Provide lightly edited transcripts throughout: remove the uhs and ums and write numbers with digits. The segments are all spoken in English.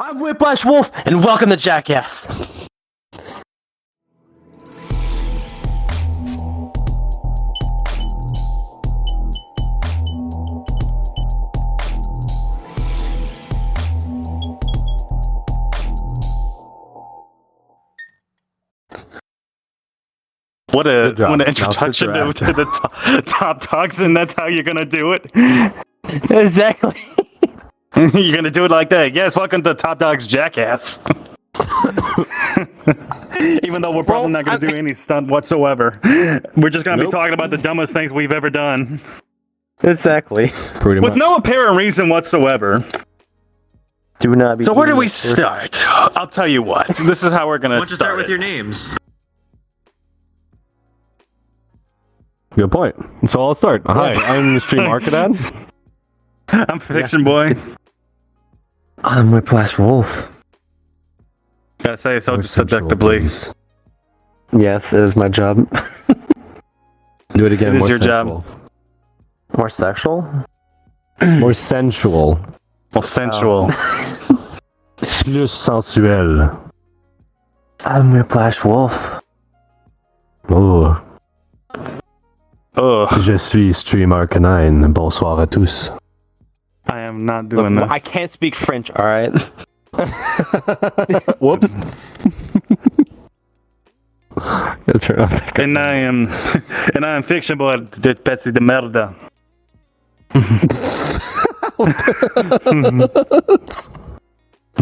I'm Whiplash Wolf, and welcome to Jackass. What an introduction to the top dogs, and that's how you're gonna do it. Exactly. You're gonna do it like that. Yes, welcome to Top Dogs Jackass. Even though we're probably not gonna do any stunt whatsoever, we're just gonna be talking about the dumbest things we've ever done. Exactly. Pretty much. With no apparent reason whatsoever. Do not be. So where do we start? I'll tell you what. This is how we're gonna Why don't you start with your names? Good point. So I'll start. Hi, I'm Stream Arcadad. I'm Fiction Boy. I'm Whiplash Wolf. Gotta say so seductively. Yes, it is my job. Do it again. It is more your sensual. More sexual? More sensual. Well, sensual. Plus sensuel. I'm Whiplash Wolf. Oh. Ugh. Je suis Streamer Canine. Bonsoir à tous. I am not doing this. I can't speak French, alright? Whoops. Turn off that And I am Fiction Boy de Betsy de Merda.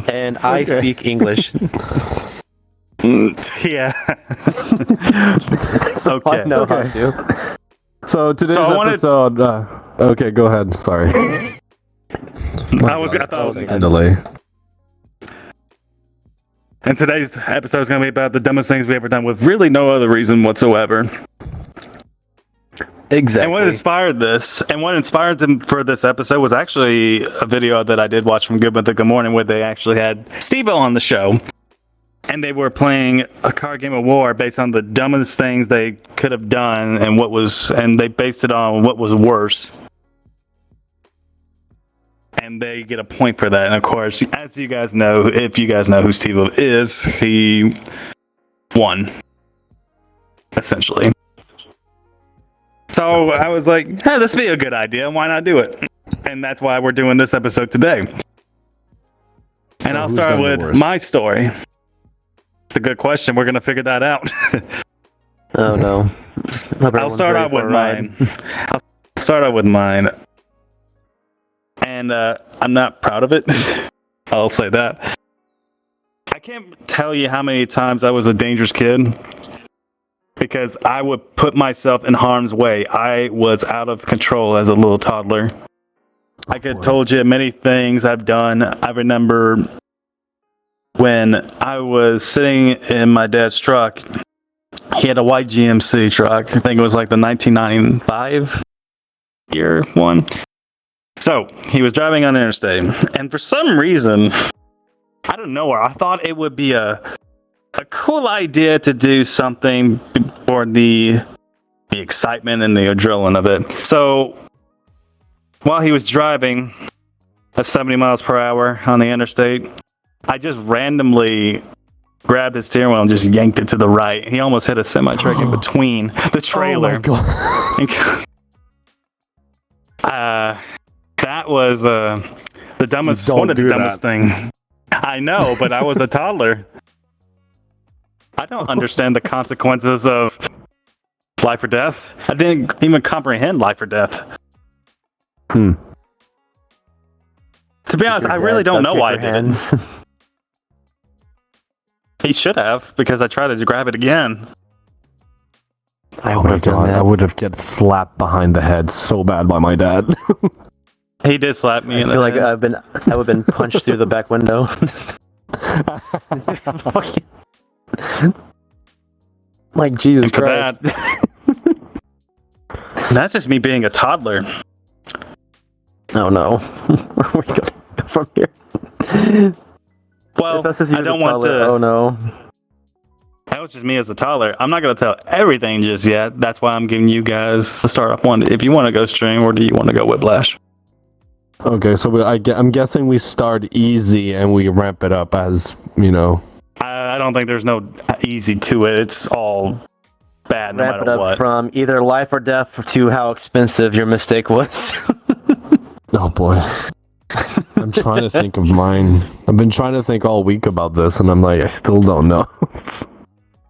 And I speak English. Yeah. So Okay. I know how to. So today's I wanted- episode. Okay, go ahead. Sorry. I thought it was Second delay. And today's episode is going to be about the dumbest things we've ever done with really no other reason whatsoever. Exactly. And what inspired this, and what inspired them for this episode was actually a video that I did watch from Good Mythical Morning where they actually had Steve-O on the show. And they were playing a card game of war based on the dumbest things they could have done and they based it on what was worse. And they get a point for that. And of course, as you guys know, if you guys know who Steve-O is, he won. Essentially. So I was like, hey, this would be a good idea. Why not do it? And that's why we're doing this episode today. And I'll start with my story. It's a good question. We're going to figure that out. Oh no. I'll start out with mine. And I'm not proud of it. I'll say that. I can't tell you how many times I was a dangerous kid. Because I would put myself in harm's way. I was out of control as a little toddler. I could have told you many things I've done. I remember when I was sitting in my dad's truck. He had a white GMC truck. I think it was like the 1995 year one. So, he was driving on the interstate. And for some reason, I don't know where, I thought it would be a cool idea to do something for the excitement and the adrenaline of it. So, while he was driving at 70 miles per hour on the interstate, I just randomly grabbed his steering wheel and just yanked it to the right. He almost hit a semi-truck in between the trailer. Oh my God. That was the dumbest, one of the dumbest thing. I know, but I was a toddler. I don't understand the consequences of life or death. I didn't even comprehend life or death. To be honest, I really don't know why I did. He should have, because I tried to grab it again. Oh my God, I would have get slapped behind the head so bad by my dad. He did slap me in the I feel head. like I would have been punched through the back window. Like Jesus Christ. That's just me being a toddler. Oh no. Where are we going to go from here? Well, If that's just you I as a don't want toddler, to. Oh no. That was just me as a toddler. I'm not going to tell everything just yet. That's why I'm giving you guys the start off one. If you want to go Stream, or do you want to go Whiplash? Okay, so I'm guessing we start easy and we ramp it up as, I don't think there's no easy to it. It's all bad no Ramp it matter up what. from either life or death to how expensive your mistake was. Oh boy. I'm trying to think of mine. I've been trying to think all week about this, and I'm like, I still don't know.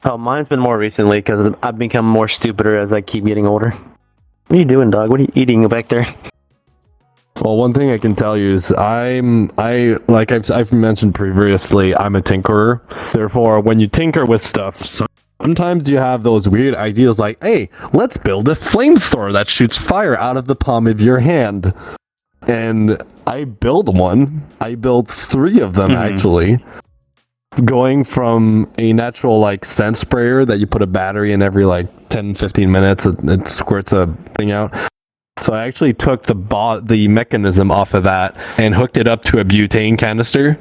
Oh, mine's been more recently because I've become more stupider as I keep getting older. What are you doing, dog? What are you eating back there? Well, one thing I can tell you is like I've mentioned previously, I'm a tinkerer. Therefore, when you tinker with stuff, sometimes you have those weird ideas like, hey, let's build a flamethrower that shoots fire out of the palm of your hand. And I built one. I built 3 of them, actually. Going from a natural, scent sprayer that you put a battery in every, 10-15 minutes, it squirts a thing out. So I actually took the mechanism off of that and hooked it up to a butane canister.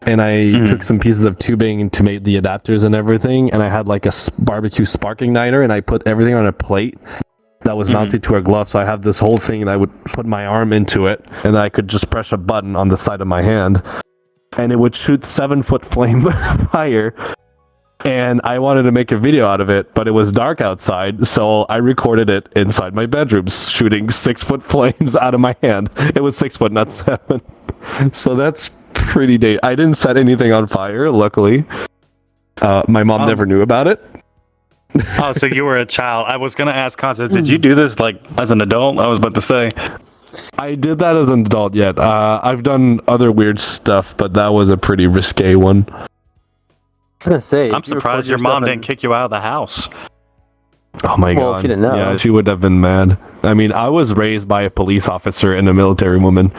And I took some pieces of tubing to make the adapters and everything. And I had, a barbecue spark igniter, and I put everything on a plate that was mounted to a glove. So I have this whole thing, and I would put my arm into it, and I could just press a button on the side of my hand. And it would shoot 7-foot flame fire. And I wanted to make a video out of it, but it was dark outside, so I recorded it inside my bedroom, shooting 6-foot flames out of my hand. It was 6 foot, not 7. So that's pretty I didn't set anything on fire, luckily. My mom never knew about it. Oh, so you were a child. I was going to ask Constance, did you do this, as an adult? I was about to say. I did that as an adult, yet. I've done other weird stuff, but that was a pretty risque one. I was gonna say, I'm surprised your mom didn't kick you out of the house. Oh my god. If you didn't know. Yeah, she would have been mad. I mean, I was raised by a police officer and a military woman.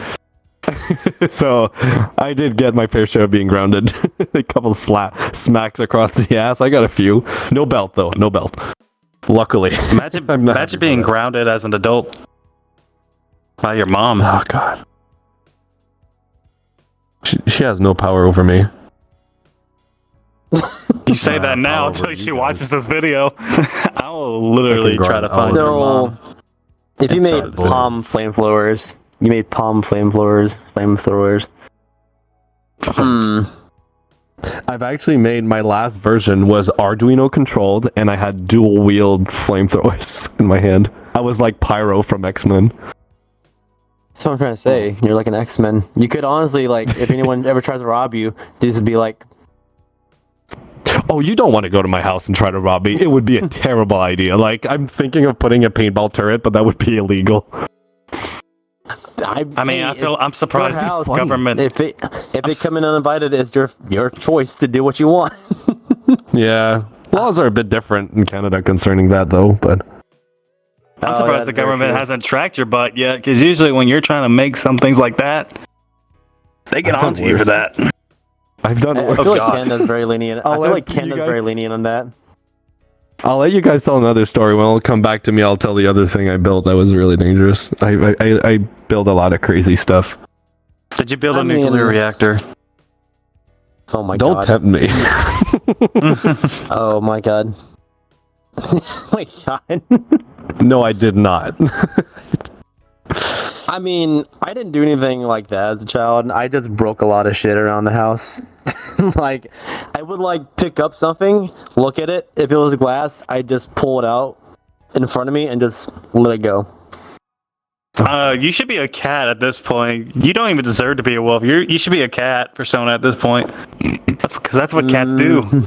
So, I did get my fair share of being grounded. A couple smacks across the ass. I got a few. No belt, though. No belt. Luckily. Imagine being grounded as an adult by your mom. Oh god. She has no power over me. You say that now until she watches this video. I will literally try to find your mom. If you made palm flamethrowers, I've actually made my last version was Arduino controlled, and I had dual wield flamethrowers in my hand. I was like Pyro from X-Men. That's what I'm trying to say. You're like an X-Men. You could honestly, if anyone ever tries to rob you, just be like, oh, you don't want to go to my house and try to rob me. It would be a terrible idea. I'm thinking of putting a paintball turret, but that would be illegal. I'm surprised the government. If they come in uninvited, it's your choice to do what you want. Yeah, laws are a bit different in Canada concerning that, though. But I'm surprised the government hasn't tracked your butt yet, because usually when you're trying to make some things like that, they get onto you for that. I've done. I feel like Canada's very lenient. I feel like Canada's very lenient on that. I'll let you guys tell another story. When it'll come back to me, I'll tell the other thing I built that was really dangerous. I build a lot of crazy stuff. Did you build a nuclear reactor? Oh my god. Don't tempt me. Oh my god. Oh my god. No, I did not. I mean, I didn't do anything like that as a child. I just broke a lot of shit around the house. I would pick up something, look at it. If it was glass, I'd just pull it out in front of me and just let it go. You should be a cat at this point. You don't even deserve to be a wolf. You should be a cat persona at this point. That's what cats do.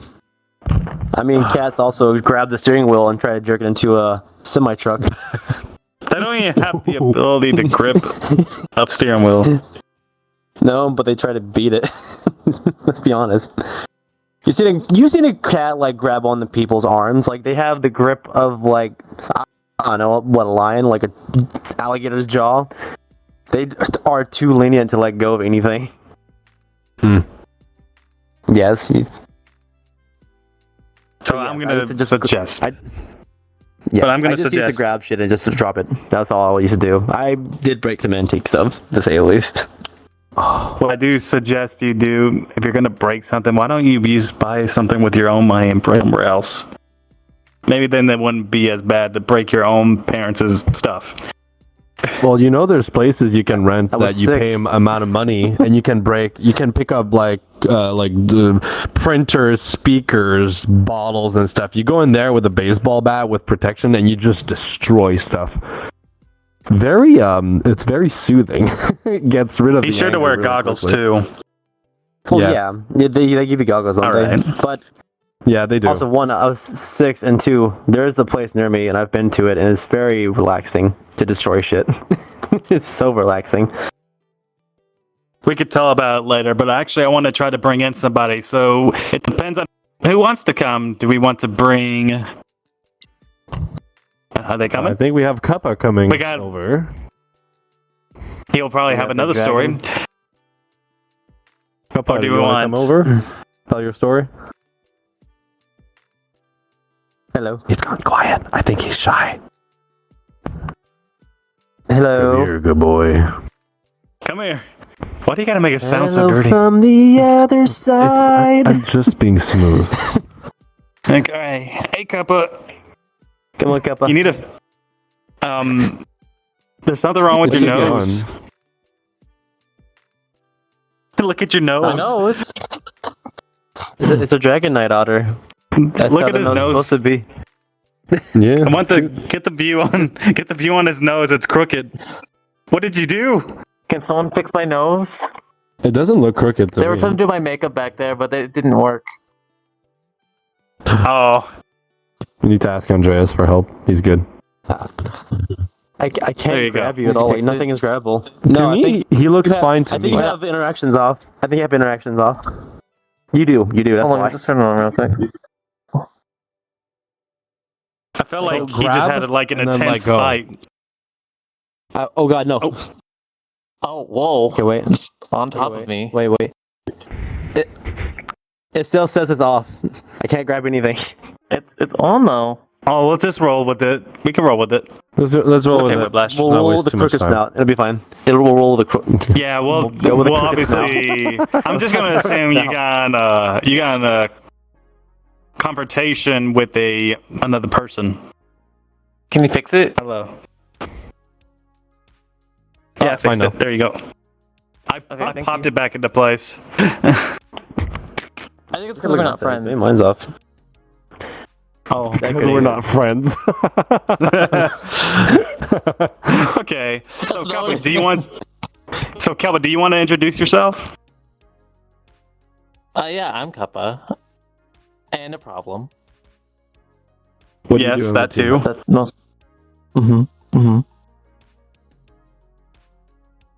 I mean, cats also grab the steering wheel and try to jerk it into a semi-truck. They don't even have the ability to grip a steering wheel. No, but they try to beat it. Let's be honest. You seen a cat grab on the people's arms? They have the grip of I don't know what, a lion, a alligator's jaw. They are too lenient to let go of anything. Yes. So I'm gonna suggest. Yeah, I'm gonna I just suggest used to grab shit and just to drop it. That's all I used to do. I did break some antiques of, to say the least. What I do suggest you do, if you're gonna break something, why don't you buy something with your own money and somewhere else? Maybe then it wouldn't be as bad to break your own parents' stuff. Well, there's places you can rent I was that you pay 6. amount of money, and you can pick up like the printers, speakers, bottles, and stuff. You go in there with a baseball bat with protection, and you just destroy stuff. It's very soothing. It gets rid of. Be sure to wear goggles too. Well, Yes. yeah, they give you goggles, don't they? Alright. But Yeah, they do. also, one, I was 6, and 2, there is a place near me, and I've been to it, and it's very relaxing to destroy shit. It's so relaxing. We could tell about it later, but actually I want to try to bring in somebody. So it depends on who wants to come. Do we want to bring... Are they coming? I think we have Kappa coming We got- over. He'll probably have the another story. dragon. Kappa, Or do you we wanna want- come over? Tell your story. Hello. He's gone quiet. I think he's shy. Hello. Come here, good boy. Come here. Why do you gotta make it sound so Hello dirty? from the other side. I'm just being smooth. Okay. Hey, Kappa. Come on, Kappa. You need a... There's something wrong with What your you nose. doing? Look at your nose. I know. It's a dragon night otter. That's Look how at the his nose is nose. supposed to be. Yeah. I want to get the view on his nose. It's crooked. What did you do? Can someone fix my nose? It doesn't look crooked to They were me. trying to do my makeup back there, but it didn't work. Oh, We need to ask Andreas for help. He's good. I There can't you go. grab you at all. Like, nothing is grabbable. To No, I me, think he looks you have- fine to I me. think you have interactions off. You do. That's Hold on, why. just turn it on real quick. I felt like So he just grab had like an and then let intense go. fight. Oh God, no. Oh. Oh, whoa. Okay, wait. Just on top wait, of me. Wait. It still says it's off. I can't grab anything. It's on though. Oh, let's just roll with it. We can roll with it. Let's roll Okay, with it. Whiplash. We'll Not roll waste the too much crooked time. snout. It'll be fine. We'll roll the crooked. Yeah, we'll go with the crooked obviously. I'm just gonna assume you got a confrontation with another person. Can you fix it? Hello. Yeah, I I fixed know. it. There you go. I thank popped you. it back into place. I think it's because we're not friends. Mine's off. Oh, Because we're not friends. okay. So, No. Kelvin, do you want to introduce yourself? Yeah, I'm Kappa. And a problem. What do you Yes, do on that the team? too. That most. Mm-hmm.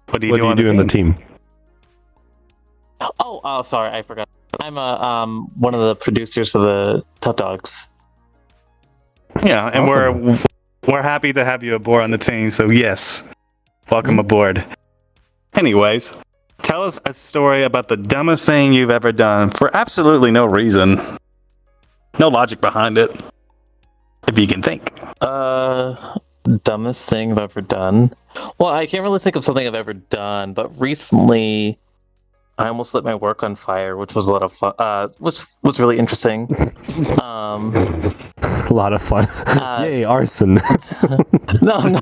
What do you What do do you on do in the team? team? Oh, sorry, I forgot. I'm one of the producers for the Tough Dogs. Yeah, and Awesome. we're happy to have you aboard on the team. So yes, welcome aboard. Anyways, tell us a story about the dumbest thing you've ever done for absolutely no reason, no logic behind it, if you can think. Dumbest thing I've ever done. Well, I can't really think of something I've ever done, but recently I almost lit my work on fire, which was a lot of fun. Which was really interesting. A lot of fun. Uh, Yay, arson. no.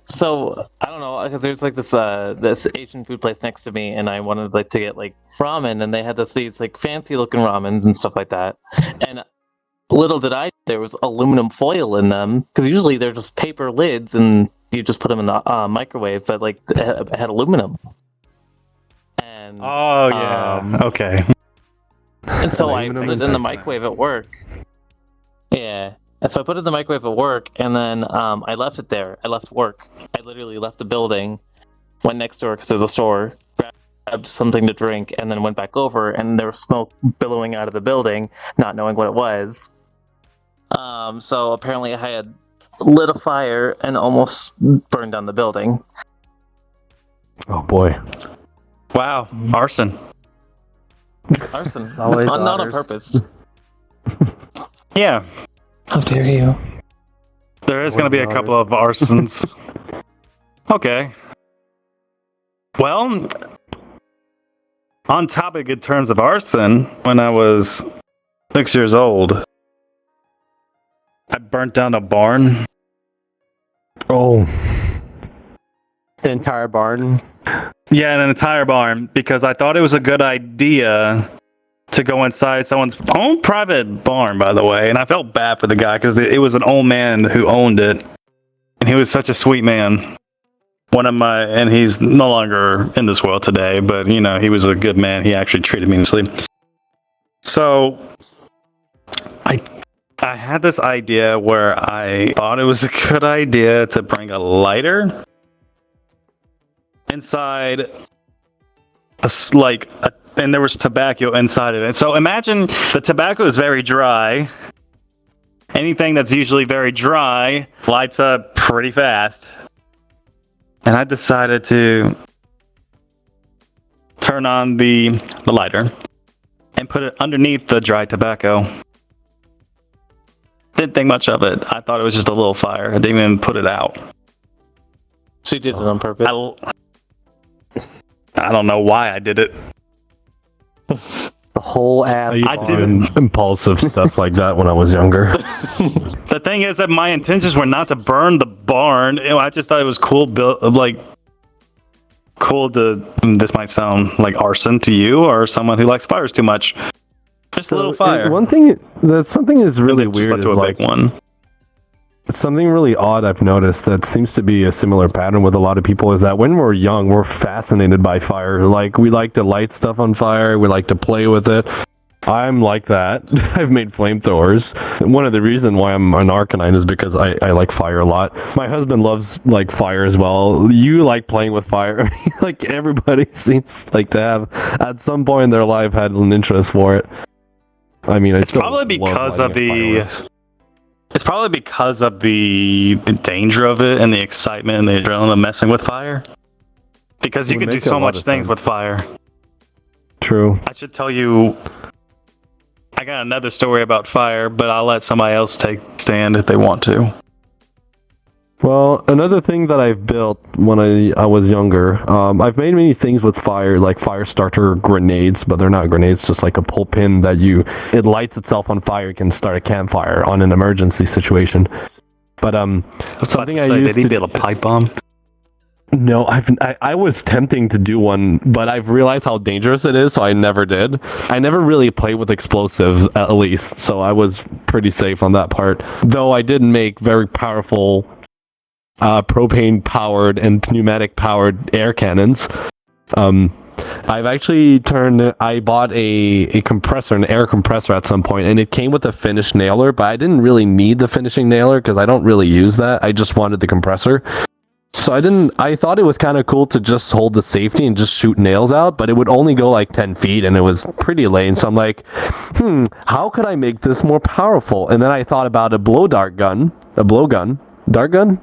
So I don't know because there's like this Asian food place next to me, and I wanted like to get like ramen, and they had these like fancy looking ramens and stuff like that. And little did I, there was aluminum foil in them because usually they're just paper lids, and you just put them in the microwave, but like it had aluminum. And Oh yeah. Okay. And so I Aluminum put is it in the excellent. microwave at work. Yeah. And so I put it in the microwave at work, and then I left it there. I left work. I literally left the building, went next door because there's a store, grabbed something to drink, and then went back over, and there was smoke billowing out of the building, not knowing what it was. So apparently I had lit a fire and almost burned down the building. Oh boy. Wow. Arson. Arson. It's always not on otters. purpose. Yeah. How dare you? There is going to be a Always couple of arsons. Okay. Well, on topic in terms of arson, when I was 6 years old, I burnt down a barn. Oh, An entire barn. Yeah, in an entire barn, because I thought it was a good idea to go inside someone's own private barn, by the way. And I felt bad for the guy because it was an old man who owned it, and he was such a sweet man. And he's no longer in this world today, but he was a good man. He actually treated me nicely. So I had this idea where I thought it was a good idea to bring a lighter inside and there was tobacco inside of it. So imagine the tobacco is very dry. Anything that's usually very dry lights up pretty fast. And I decided to turn on the lighter and put it underneath the dry tobacco. Didn't think much of it. I thought it was just a little fire. I didn't even put it out. So you did it on purpose? I don't know why I did it. The whole ass. I barn. did impulsive stuff like that when I was younger. The thing is that my intentions were not to burn the barn. I just thought it was cool. Cool to. This might sound like arson to you or someone who likes fires too much. Just a little fire. One thing something is really Just weird led to is a like big one. something really odd I've noticed that seems to be a similar pattern with a lot of people is that when we're young, we're fascinated by fire. Like, we like to light stuff on fire. We like to play with it. I'm like that. I've made flamethrowers. One of the reasons why I'm an Arcanine is because I like fire a lot. My husband loves like fire as well. You like playing with fire. Like, everybody seems like to have at some point in their life had an interest for it. I mean, It's probably because of the danger of it and the excitement and the adrenaline of messing with fire. Because you Would can do make a so lot much of things sense. with fire. True. I should tell you, I got another story about fire, but I'll let somebody else take stand if they want to. Well, another thing that I've built when I was younger, I've made many things with fire, like fire starter grenades, but they're not grenades, just like a pull pin that it lights itself on fire, can start a campfire on an emergency situation. But something I used did he to build a pipe bomb? No, I was tempting to do one, but I've realized how dangerous it is, so I never did. I never really played with explosives, at least, so I was pretty safe on that part. Though I did make very powerful propane-powered and pneumatic-powered air cannons. I've actually I bought a compressor, an air compressor at some point, and it came with a finished nailer, but I didn't really need the finishing nailer because I don't really use that. I just wanted the compressor. So I thought it was kind of cool to just hold the safety and just shoot nails out, but it would only go like 10 feet and it was pretty lame. So I'm like, how could I make this more powerful? And then I thought about a blow gun. Dart gun?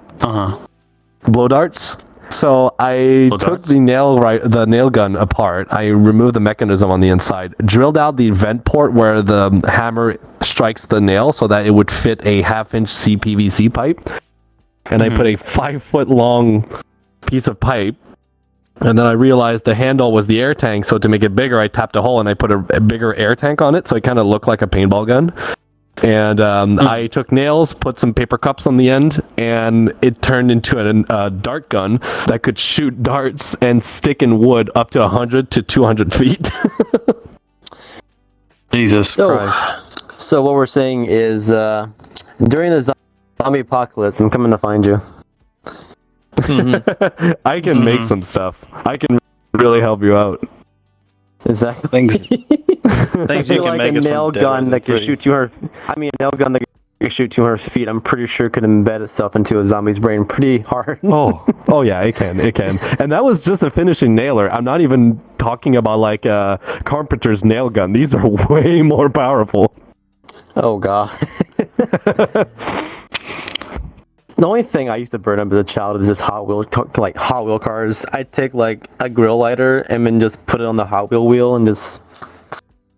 Blow darts. So I took the nail gun apart. I removed the mechanism on the inside, drilled out the vent port where the hammer strikes the nail so that it would fit a 1/2-inch CPVC pipe. And I put a 5-foot long piece of pipe. And then I realized the handle was the air tank. So to make it bigger, I tapped a hole and I put a bigger air tank on it. So it kind of looked like a paintball gun. And I took nails, put some paper cups on the end, and it turned into a dart gun that could shoot darts and stick in wood up to 100 to 200 feet. Jesus Christ. So what we're saying is, during the zombie apocalypse, I'm coming to find you. I can make some stuff. I can really help you out. Exactly. Things you can like make a us nail from gun dead that could pretty. shoot 200. I mean, a nail gun that could shoot 200 feet. I'm pretty sure could embed itself into a zombie's brain pretty hard. Oh yeah, it can. And that was just a finishing nailer. I'm not even talking about like a carpenter's nail gun. These are way more powerful. Oh god. The only thing I used to burn up as a child is just Hot Wheel cars. I'd take like a grill lighter and then just put it on the Hot Wheel and just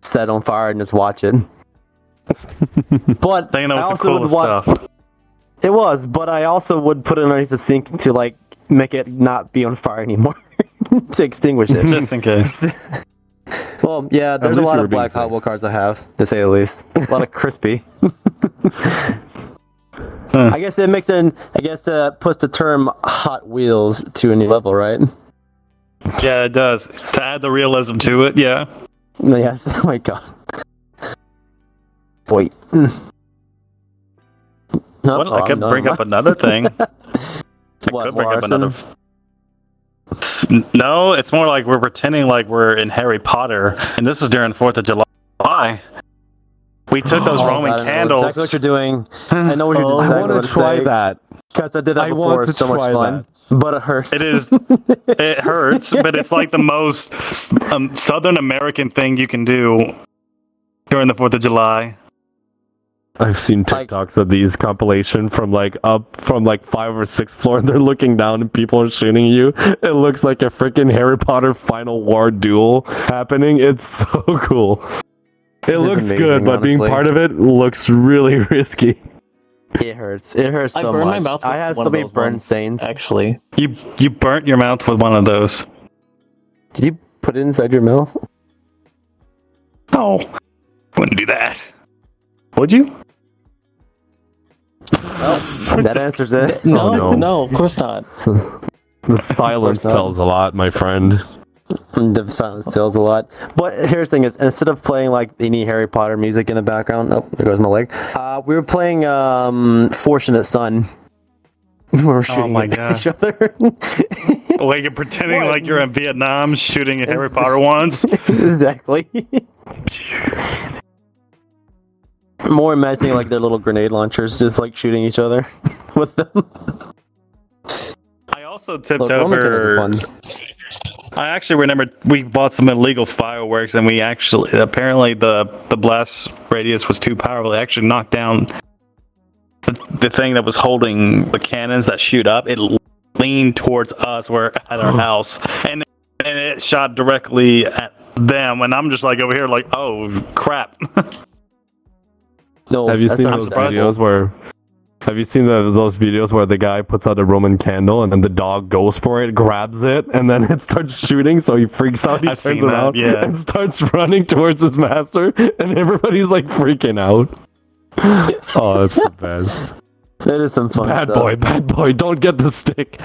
set it on fire and just watch it. But I think that I was the also would coolest watch. stuff. It was, but I also would put it underneath the sink to like make it not be on fire anymore to extinguish it. Just in case. Well, yeah, there's a least lot you were of being black Hot safe. Wheel cars I have, to say the least. A lot of crispy. I guess it makes it. I guess puts the term Hot Wheels to a new level, right? Yeah, it does. To add the realism to it, yeah. Yes. Oh my god. Wait. No, Well, I could bring up another thing. What, more arson? No, it's more like we're pretending like we're in Harry Potter, and this is during 4th of July. We took those Roman God, I know candles. exactly what you're doing. I know what you're doing. I want to try that. Because I did that I before. want to So much try fun. But it hurts. It is. It hurts, but it's like the most Southern American thing you can do during the 4th of July. I've seen TikToks of these compilation from like up from like 5 or 6 floors. They're looking down and people are shooting you. It looks like a freaking Harry Potter Final War duel happening. It's so cool. It looks amazing, good, but honestly. being part of it looks really risky. It hurts. It hurts I so burned much. my mouth with I have one so of many those burn ones, stains. Actually, You burnt your mouth with one of those. Did you put it inside your mouth? No, wouldn't do that. Would you? That answers it. no, no. of course not. The silence tells a lot, my friend. The silence tells a lot. But here's the thing: is instead of playing like any Harry Potter music in the background, oh, there goes my leg. We were playing Fortunate Son. We were shooting my at gosh. each other. Like you're pretending What? like you're in Vietnam shooting at Harry Potter ones. Exactly. More imagining like their little grenade launchers, just like shooting each other with them. I also tipped Look, Roman candles are over. fun. I actually remember we bought some illegal fireworks, and we actually apparently the blast radius was too powerful. It actually knocked down the thing that was holding the cannons that shoot up. It leaned towards us. We're at our house, and it shot directly at them. And I'm just like over here, like, oh crap. No, Have you that's seen not those acceptable. videos where? Have you seen those videos where the guy puts out a Roman candle and then the dog goes for it, grabs it, and then it starts shooting? So he freaks out, he I've turns seen that, around, yeah. and starts running towards his master, and everybody's like freaking out. Oh, that's the best. That is some fun stuff. Bad boy, don't get the stick.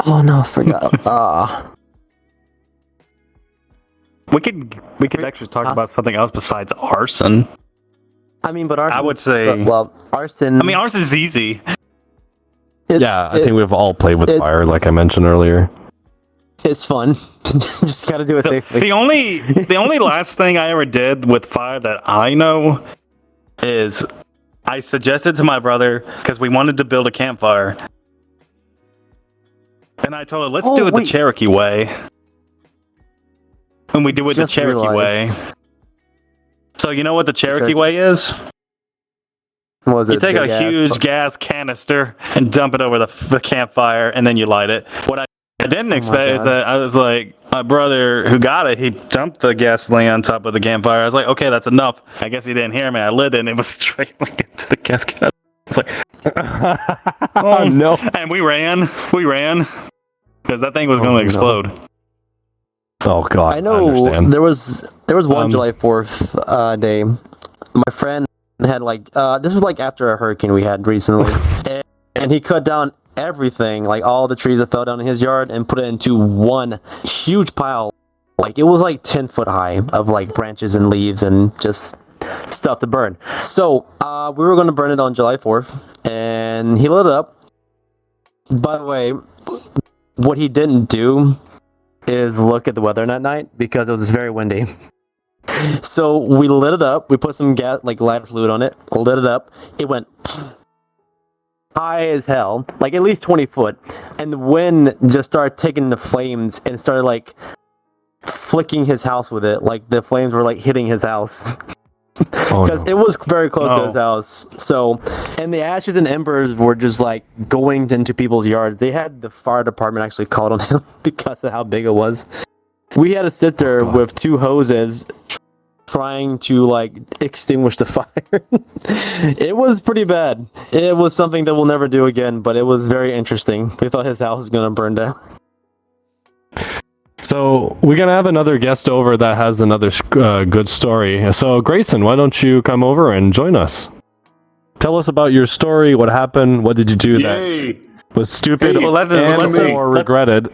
Oh no, I forgot. We could actually talk about something else besides arson. I mean, but arson. I would say. well, arson. I mean, arson is easy. I think we've all played with it- fire, like I mentioned earlier. It's fun. Just gotta do it safely. The only last thing I ever did with fire that I know is I suggested to my brother because we wanted to build a campfire, and I told him, let's do it the Cherokee way. And we do it the Just Cherokee realized. way. So you know what the Cherokee way is? What was You it? take a Big ass- huge gas canister and dump it over the campfire, and then you light it. What I didn't expect is God. that I was like, my brother who got it, he dumped the gasoline on top of the campfire. I was like, okay, that's enough. I guess he didn't hear me. I lit it, and it was straight like into the gas can. It's like, Oh no. and we ran because that thing was going no. to explode. Oh god. I know understand. there was one July 4th day. My friend had like this was like after a hurricane we had recently, and he cut down everything, like all the trees that fell down in his yard, and put it into one huge pile. Like it was like 10 foot high of like branches and leaves and just stuff to burn. So we were going to burn it on July 4th, and he lit it up. By the way, what he didn't do is look at the weather that night because it was very windy. So we lit it up. We put some gas, like lighter fluid on it. Lit it up. It went high as hell, like at least 20 foot, and the wind just started taking the flames and started like flicking his house with it. Like the flames were like hitting his house. Oh, Because no. it was very close to Oh. his house. So, and the ashes and embers were just like going into people's yards. They had the fire department actually called on him because of how big it was. We had to sit there God. with two hoses trying to like extinguish the fire. It was pretty bad. It was something that we'll never do again, but it was very interesting. We thought his house was going to burn down. So we're gonna have another guest over that has another good story. So Grayson, why don't you come over and join us? Tell us about your story. What happened? What did you do that was stupid Hey, well, or regretted?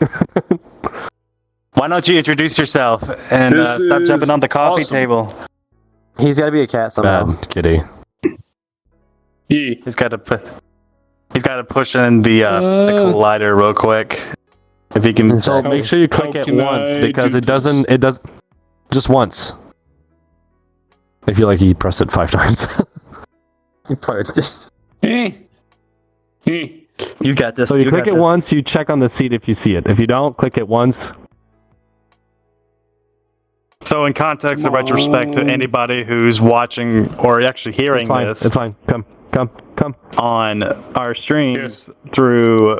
Why don't you introduce yourself and stop jumping on the coffee table? He's got to be a cat somehow. Bad kitty. He's got to push in the collider real quick. If he can. So make sure you click it once because it doesn't. It does just once. I feel like he pressed it 5 times. You probably just... You got this. So you click it once. You check on the seat if you see it. If you don't, click it once. So in context of retrospect to anybody who's watching or actually hearing this, it's fine. Come on our streams through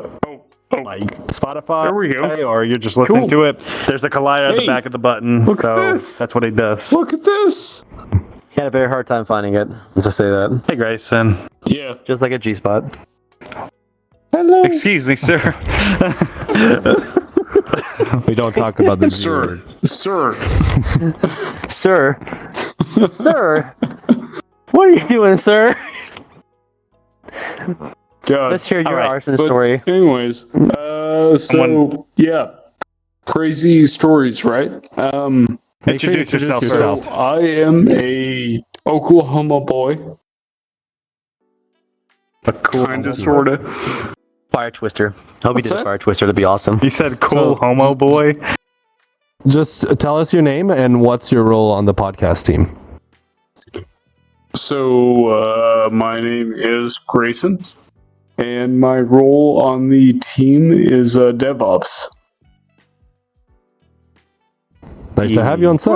like Spotify, there we go. or you're just listening to it. There's a collider at the back of the button, so that's what he does. Look at this. He had a very hard time finding it. Let's just say that. Hey, Grayson. Yeah. Just like a G-spot. Hello. Excuse me, sir. We don't talk about the Sir. Sir. Sir. What are you doing, sir? God. Let's hear your right, arson story. Anyways, crazy stories, right? Introduce yourself So first. I am a Oklahoma boy, A cool kinda, sorta. Fire Twister. Hope you What's did a that? Fire Twister. That'd be awesome. You said cool homo boy. Just tell us your name and what's your role on the podcast team. So my name is Grayson, and my role on the team is DevOps. Nice to have you on set.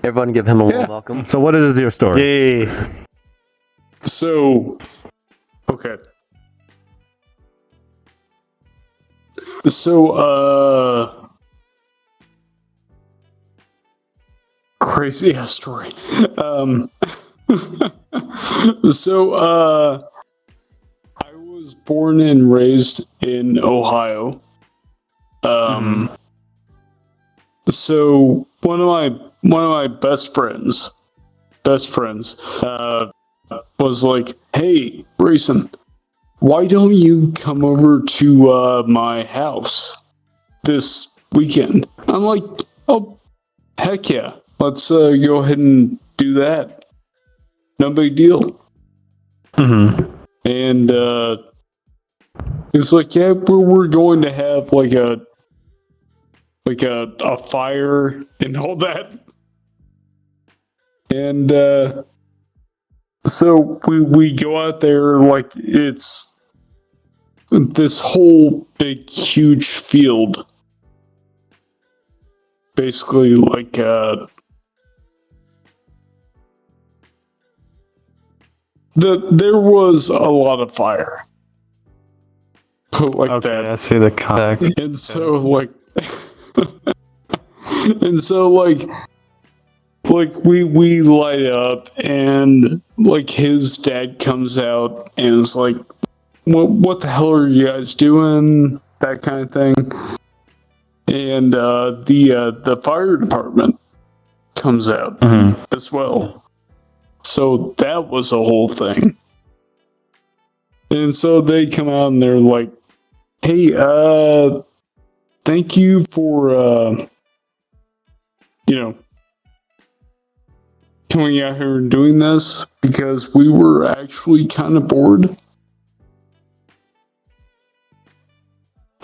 Everyone give him a warm welcome. So what is your story? Yay. So, okay. So, crazy ass story. So, I was born and raised in Ohio. So one of my best friends, was like, "Hey, Grayson, why don't you come over to my house this weekend?" I'm like, "Oh, heck yeah, let's go ahead and do that. No big deal." And he was like, "Yeah, we're going to have like a fire and all that." And so we go out there, like it's this whole big huge field, basically like there was a lot of fire. Put like Okay, that. I see the contact. And so like and so like we light up, and like his dad comes out and is like, what the hell are you guys doing? That kind of thing. And the fire department comes out as well. So that was a whole thing. And so they come out and they're like, "Hey, thank you for coming out here and doing this, because we were actually kind of bored."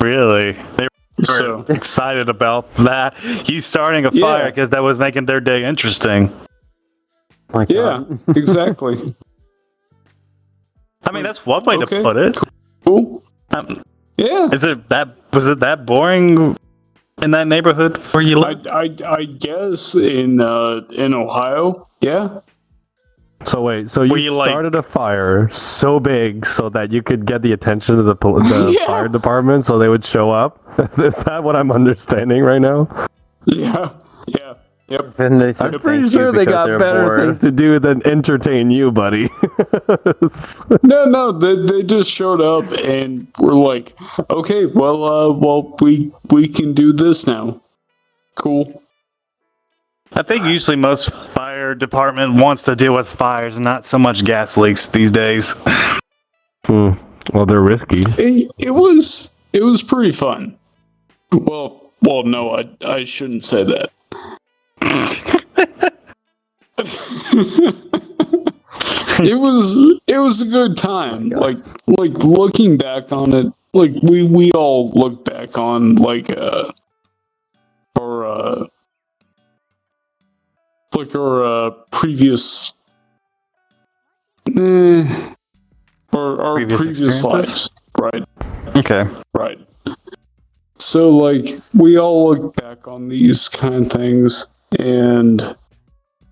Really? They were So excited about that. You starting a fire because that was making their day interesting. My yeah, God. exactly. I mean, that's one way Okay. to put it. Cool. Yeah. Was it that boring in that neighborhood where you live? I guess in Ohio. Yeah. So wait, so Were you you, like- started a fire so big so that you could get the attention of the Yeah. fire department, so they would show up? Is that what I'm understanding right now? Yeah. Yeah. Yep. And they said I'm pretty thank sure you they because got they're better bored. things to do than entertain you, buddy. No, they just showed up and were like, "Okay, well, we can do this now." Cool. I think usually most fire department wants to deal with fires and not so much gas leaks these days. Well, they're risky. It was pretty fun. Well, no, I shouldn't say that. It was a good time. Like looking back on it, like we all look back on like our previous our previous lives, right? Okay. Right. So, like, we all look back on these kind of things, and,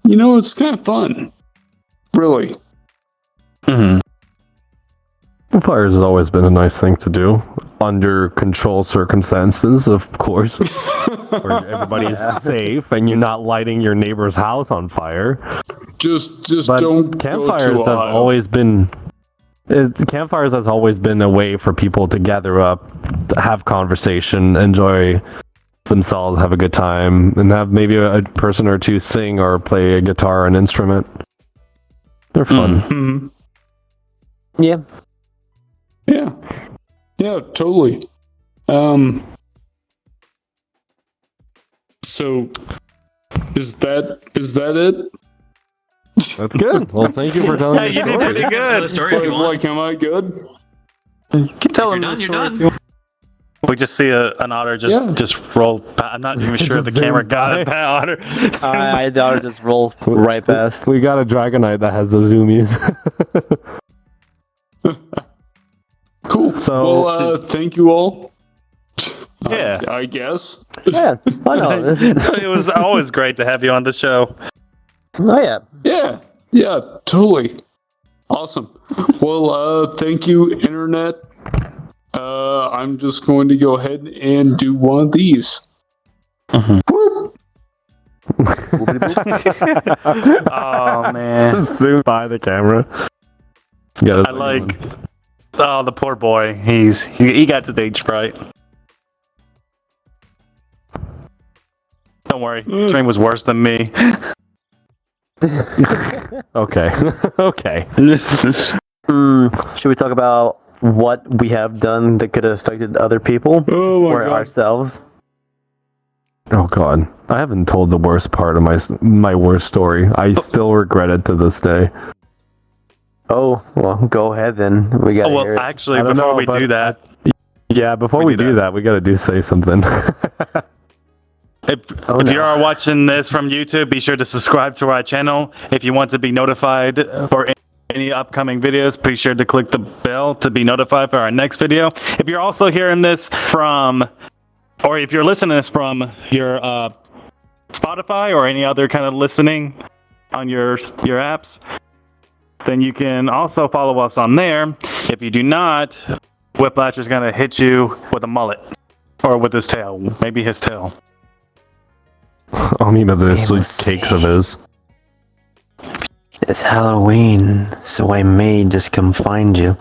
it's kind of fun. Really. Mm-hmm. Fires has always been a nice thing to do. Under controlled circumstances, of course. Where everybody's safe and you're not lighting your neighbor's house on fire. Just But don't campfires go to have Ohio. always been... Campfires has always been a way for people to gather up, have conversation, enjoy themselves, have a good time, and have maybe a person or two sing or play a guitar or an instrument. They're fun. Mm-hmm. Yeah. Yeah, totally. So, is that it? That's good. Well, thank you for telling Hey, me you the did story. pretty good. Story if you want. Like, am I good? You can tell If them you're the done, story you're if you want. We just see an otter just roll. I'm not even sure if the Just camera zoom got by. it. That otter. I doubt it just rolled right past. We got a Dragonite that has the zoomies. Cool. So- Well, thank you all. Yeah. I guess. Yeah, I know. This is, It was always great to have you on the show. oh yeah. Yeah, totally. Awesome. Well, thank you, Internet. I'm just going to go ahead and do one of these. Whoop. Oh man, Zoom by the camera. Yeah, I like. Oh, the poor boy. He got stage fright. Don't worry, Dream was worse than me. Okay. Okay. Should we talk about what we have done that could have affected other people Oh my or god. ourselves? Oh god, I haven't told the worst part of my worst story. I still regret it to this day. Oh, well, go ahead then. We got Oh, to hear well, it. actually, I don't before know, we but do that, Yeah, before We we do do that, we gotta say something. if Oh, you no. are watching this from YouTube, be sure to subscribe to our channel. If you want to be notified for any upcoming videos, be sure to click the bell to be notified for our next video. If you're also hearing this from, or if you're listening to this from your Spotify or any other kind of listening on your apps, then you can also follow us on there. If you do not, Whiplash is going to hit you with a mullet. Or with his tail. Maybe his tail. I'll need another sweet was cakes of his. It's Halloween, so I may just come find you.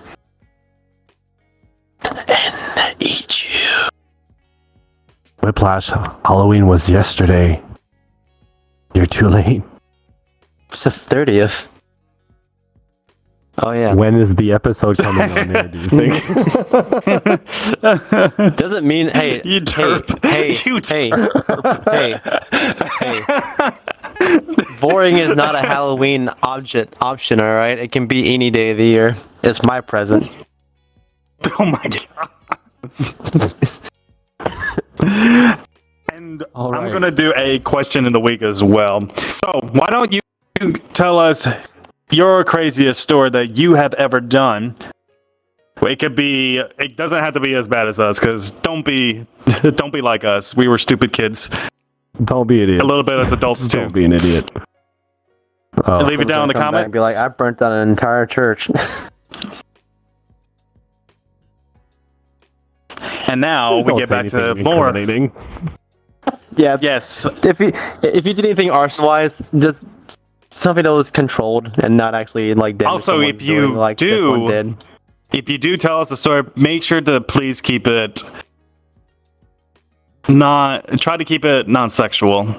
And eat you. Whiplash, Halloween was yesterday. You're too late. It's the 30th. Oh, yeah. When is the episode coming on there, do you think? Doesn't mean, hey, You derp. hey, You hey. Boring is not a Halloween option, alright? It can be any day of the year. It's my present. Oh my god. And All I'm right. going to do a question in the week as well. So, why don't you tell us your craziest story that you have ever done? It doesn't have to be as bad as us, because don't be like us. We were stupid kids. Don't be idiots. A little bit as adults too. Don't be an idiot. Oh, Leave it down in the Come back and comments. be like, I burnt down an entire church. And now please we don't get say back to anything more. incriminating. Yeah. Yes. If you did anything arson-wise, just something that was controlled and not actually like damage Also, someone's if you doing like this one do- did. If you do tell us a story, make sure to please keep it try to keep it non-sexual.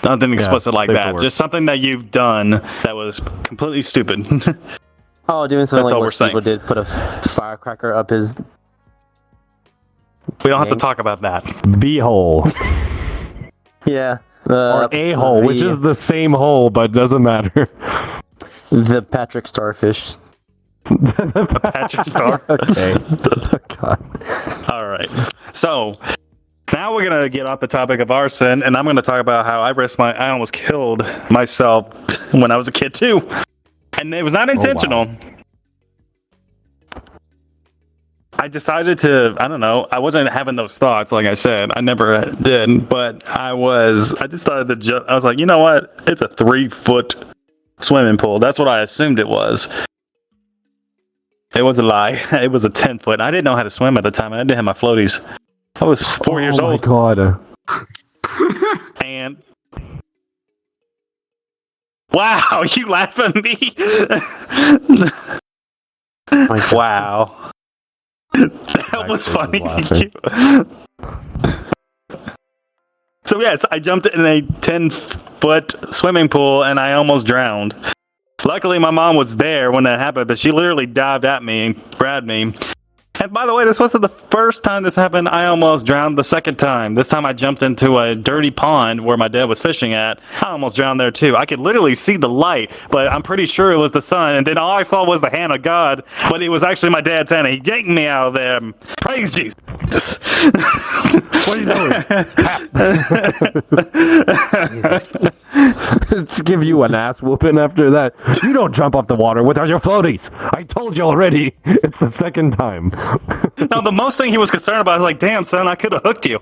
Nothing explicit like safe that. for work. Just something that you've done that was completely stupid. Oh, doing something That's all like we're what Steve saying. did, put a firecracker up his. We don't have to Yank. talk about that. B-hole. Yeah. Or A-hole, which is the same hole, but doesn't matter. the Patrick Starfish. Patrick Star. Okay. Oh, God. All right. So now we're gonna get off the topic of arson, and I'm gonna talk about how I almost killed myself when I was a kid too, and it was not intentional. I decided to, I don't know, I wasn't having those thoughts, like I said. I never did, but I decided to I was like, you know what? It's a 3-foot swimming pool. That's what I assumed it was. It was a lie. It was a 10-foot. I didn't know how to swim at the time. I didn't have my floaties. I was 4 years Oh, my old. God. And wow, you laugh at me. Wow. That was funny. Thank you. So yes, I jumped in a 10-foot swimming pool and I almost drowned. Luckily, my mom was there when that happened, but she literally dived at me and grabbed me. And by the way, this wasn't the first time this happened. I almost drowned the second time. This time I jumped into a dirty pond where my dad was fishing at. I almost drowned there too. I could literally see the light, but I'm pretty sure it was the sun. And then all I saw was the hand of God, but it was actually my dad's hand. He yanked me out of there. Praise Jesus. What are you doing? Let's give you an ass whooping after that. You don't jump off the water without your floaties. I told you already. It's the second time. No, the most thing he was concerned about is like, damn, son, I could have hooked you.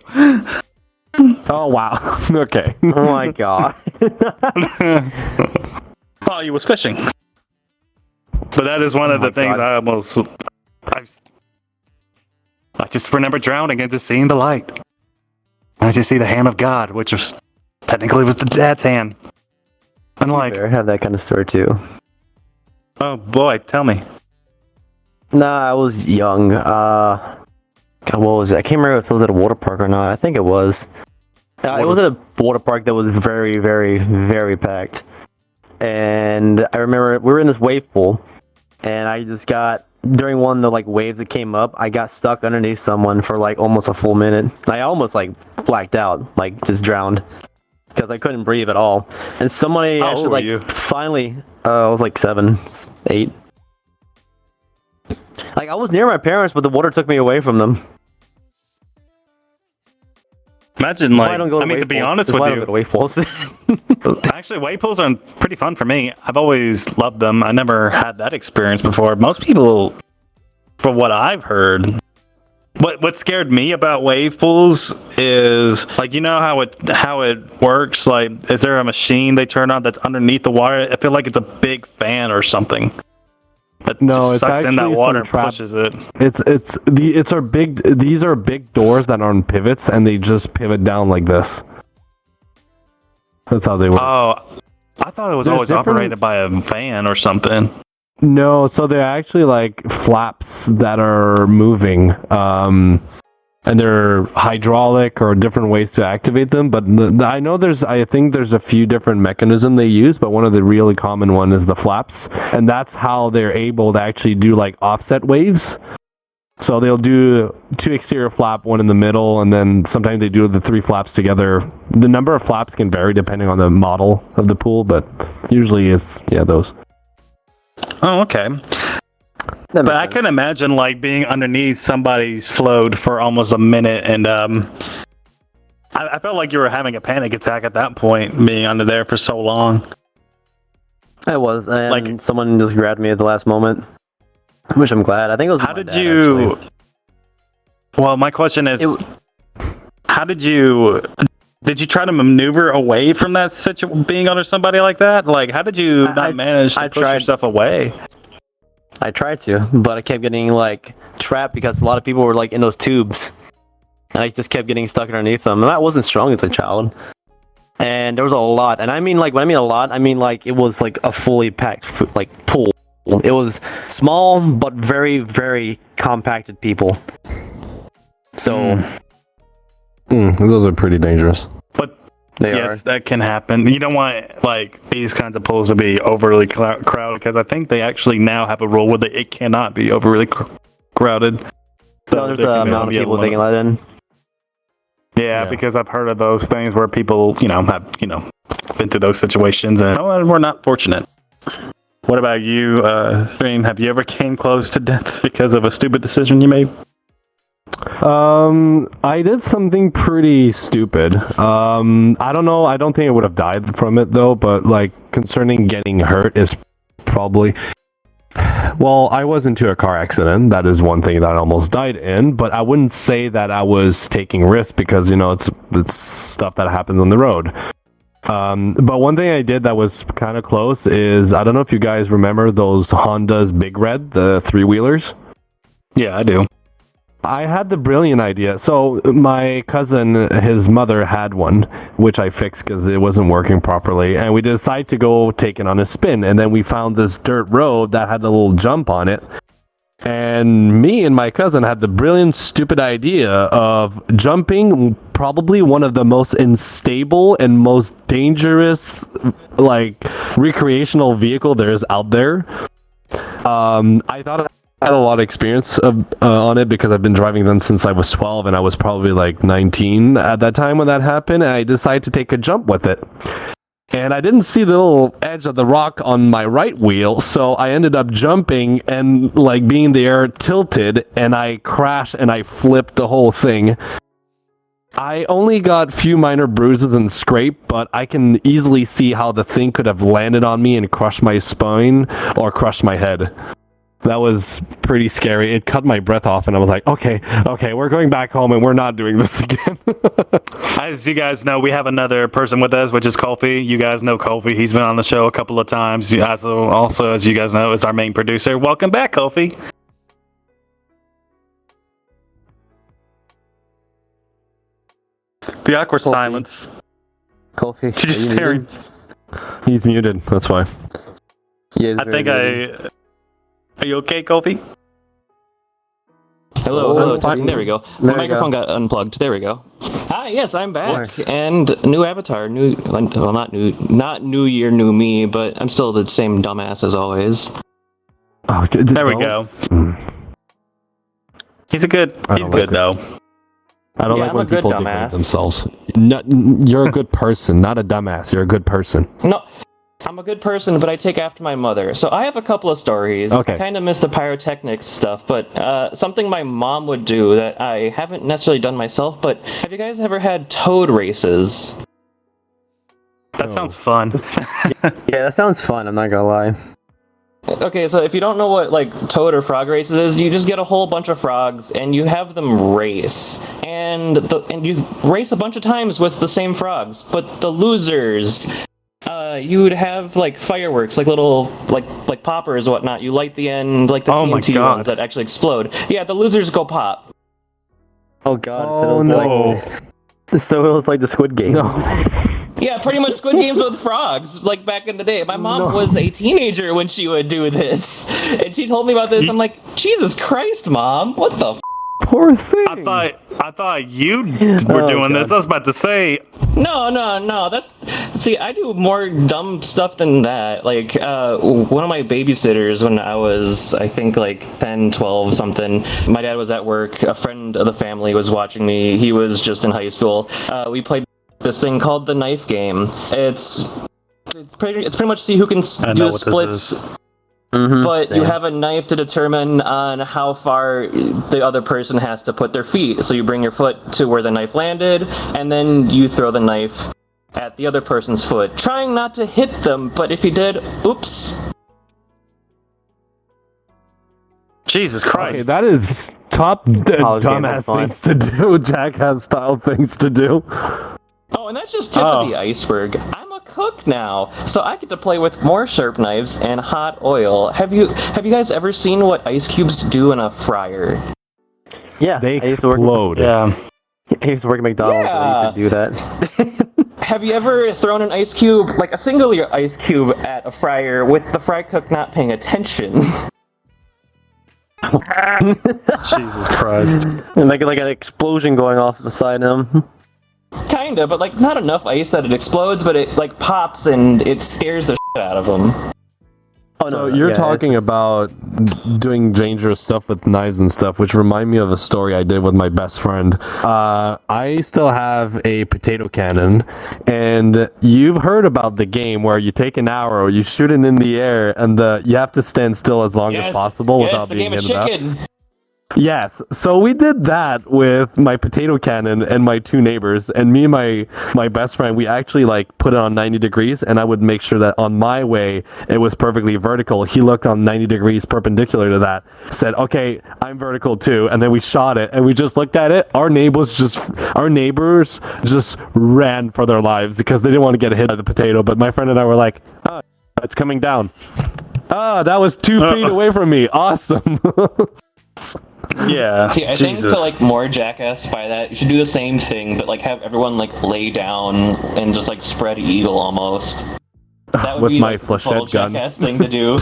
Oh, wow. Okay. Oh my God. Oh, he was fishing. But that is one of the things God. I just remember drowning and just seeing the light. I just see the hand of God, which was technically was the dad's hand. I'm like, I have that kind of story too. oh boy, tell me. Nah, I was young. God, what was it? I can't remember if it was at a water park or not. I think it was. It was at a water park that was very, very, very packed. And I remember we were in this wave pool, and I just got during one of the like waves that came up. I got stuck underneath someone for like almost a full minute. I almost like blacked out, like just drowned because I couldn't breathe at all. And somebody How old were actually you? finally, I was like 7, 8. Like I was near my parents, but the water took me away from them. Imagine, That's why like, I don't go to I mean, to wave be pools. honest That's why I with don't go to wave pools. you, actually, wave pools are pretty fun for me. I've always loved them. I never had that experience before. Most people, from what I've heard, what scared me about wave pools is like, you know how it works. Like, is there a machine they turn on that's underneath the water? I feel like it's a big fan or something that No, just it's sucks in that actually water some and trap. pushes it. These are big doors that are on pivots, and they just pivot down like this. That's how they work. Oh, I thought it was There's always different- operated by a fan or something. No, so they're actually like flaps that are moving, and they're hydraulic or different ways to activate them. But I think there's a few different mechanisms they use, but one of the really common one is the flaps, and that's how they're able to actually do like offset waves. So they'll do 2 exterior flap, 1 in the middle, and then sometimes they do the 3 flaps together. The number of flaps can vary depending on the model of the pool, but usually it's those. Oh, okay. That But makes I sense. can imagine like being underneath somebody's float for almost a minute, and I felt like you were having a panic attack at that point, being under there for so long. I was, and Like- someone just grabbed me at the last moment, which I'm glad. I think it was. How my did dad, you? actually. Well, my question is, It- how did you? Did you try to maneuver away from that situation, being under somebody like that? Like, how did you not manage to I push tried. yourself away? I tried to, but I kept getting like trapped because a lot of people were like in those tubes, and I just kept getting stuck underneath them. And I wasn't strong as a child, and there was a lot. And I mean, like when I mean a lot, I mean like it was like a fully packed like pool. It was small but very, very compacted people. So Those are pretty dangerous. But Yes, that can happen. You don't want like these kinds of pools to be overly crowded because I think they actually now have a rule where it cannot be overly crowded. No, there's an amount of people they can let in. Yeah, because I've heard of those things where people, have, been through those situations, and we're not fortunate. What about you, Shane? Have you ever came close to death because of a stupid decision you made? I did something pretty stupid. I don't know. I don't think I would have died from it though, but like concerning getting hurt is probably. Well, I was into a car accident. That is one thing that I almost died in, but I wouldn't say that I was taking risks because it's stuff that happens on the road. But one thing I did that was kind of close is I don't know if you guys remember those Honda's Big Red, the 3-wheelers. Yeah, I do. I had the brilliant idea. So my cousin, his mother had one, which I fixed because it wasn't working properly. And we decided to go take it on a spin. And then we found this dirt road that had a little jump on it. And me and my cousin had the brilliant, stupid idea of jumping probably one of the most unstable and most dangerous, recreational vehicle there is out there. I thought I had a lot of experience on it because I've been driving them since I was 12 and I was probably 19 at that time when that happened, and I decided to take a jump with it. And I didn't see the little edge of the rock on my right wheel, so I ended up jumping and being in the air tilted, and I crashed and I flipped the whole thing. I only got few minor bruises and scrape, but I can easily see how the thing could have landed on me and crushed my spine or crushed my head. That was pretty scary. It cut my breath off, and I was like, okay, we're going back home, and we're not doing this again. As you guys know, we have another person with us, which is Kofi. You guys know Kofi. He's been on the show a couple of times. Also, as you guys know, is our main producer. Welcome back, Kofi. The awkward silence. Kofi. She's just staring. He's muted, that's why. Yeah, Are you okay, Kofi? Hello, testing. There we go. My There we microphone got unplugged. There we go. Hi, yes, I'm back. And new avatar, not new year, new me, but I'm still the same dumbass as always. Oh, there we go. He's good though. I don't like when people degrade themselves. No, you're a good person, not a dumbass. You're a good person. No, I'm a good person, but I take after my mother. So I have a couple of stories. Okay. I kind of miss the pyrotechnics stuff, but something my mom would do that I haven't necessarily done myself, but have you guys ever had toad races? That sounds fun. Yeah, that sounds fun, I'm not gonna lie. Okay, so if you don't know what toad or frog races is, you just get a whole bunch of frogs and you have them race, and you race a bunch of times with the same frogs. But the losers, you would have fireworks, little poppers, and whatnot. You light the end, the TNT ones that actually explode. Yeah, the losers go pop. Oh god, Oh, no. So it was like the Squid Game. No. Yeah, pretty much Squid Games with frogs, back in the day. My mom was a teenager when she would do this, and she told me about this. I'm like, Jesus Christ, Mom, what the Poor thing. I thought you were doing this. I was about to say. No. See, I do more dumb stuff than that. One of my babysitters when I was, I think, 10, 12, something. My dad was at work. A friend of the family was watching me. He was just in high school. We played this thing called the knife game. It's pretty much see who can do splits. But you have a knife to determine on how far the other person has to put their feet. So you bring your foot to where the knife landed, and then you throw the knife at the other person's foot, trying not to hit them, but if you did, oops. Jesus Christ. Okay, that is top dumbass things to do, Jackass style things to do. Oh, and that's just tip of the iceberg. I'm a cook now, so I get to play with more sharp knives and hot oil. Have you guys ever seen what ice cubes do in a fryer? Yeah, They I used to explode. I used to work at McDonald's, and I used to do that. Have you ever thrown an ice cube, a single ice cube, at a fryer with the fry cook not paying attention? Jesus Christ. And like an explosion going off beside him. Kinda, but like not enough ice that it explodes, but it like pops and it scares the shit out of them. Oh, So you're talking about doing dangerous stuff with knives and stuff, which remind me of a story I did with my best friend. I still have a potato cannon, and you've heard about the game where you take an arrow, you shoot it in the air, and you have to stand still as long as possible without being hit up. Yes, so we did that with my potato cannon and my two neighbors, and me and my best friend, we actually like put it on 90 degrees, and I would make sure that on my way it was perfectly vertical. He looked on 90 degrees perpendicular to that, said, okay, I'm vertical too, and then we shot it, and we just looked at it. Our neighbors just ran for their lives because they didn't want to get hit by the potato, but my friend and I were like, oh, it's coming down. Ah, that was 2 feet away from me. Awesome. Yeah. See, I think to like more Jackass-ify that, you should do the same thing, but like have everyone like lay down and just like spread eagle almost. That would with be my like the total flechette gun. Jackass thing to do.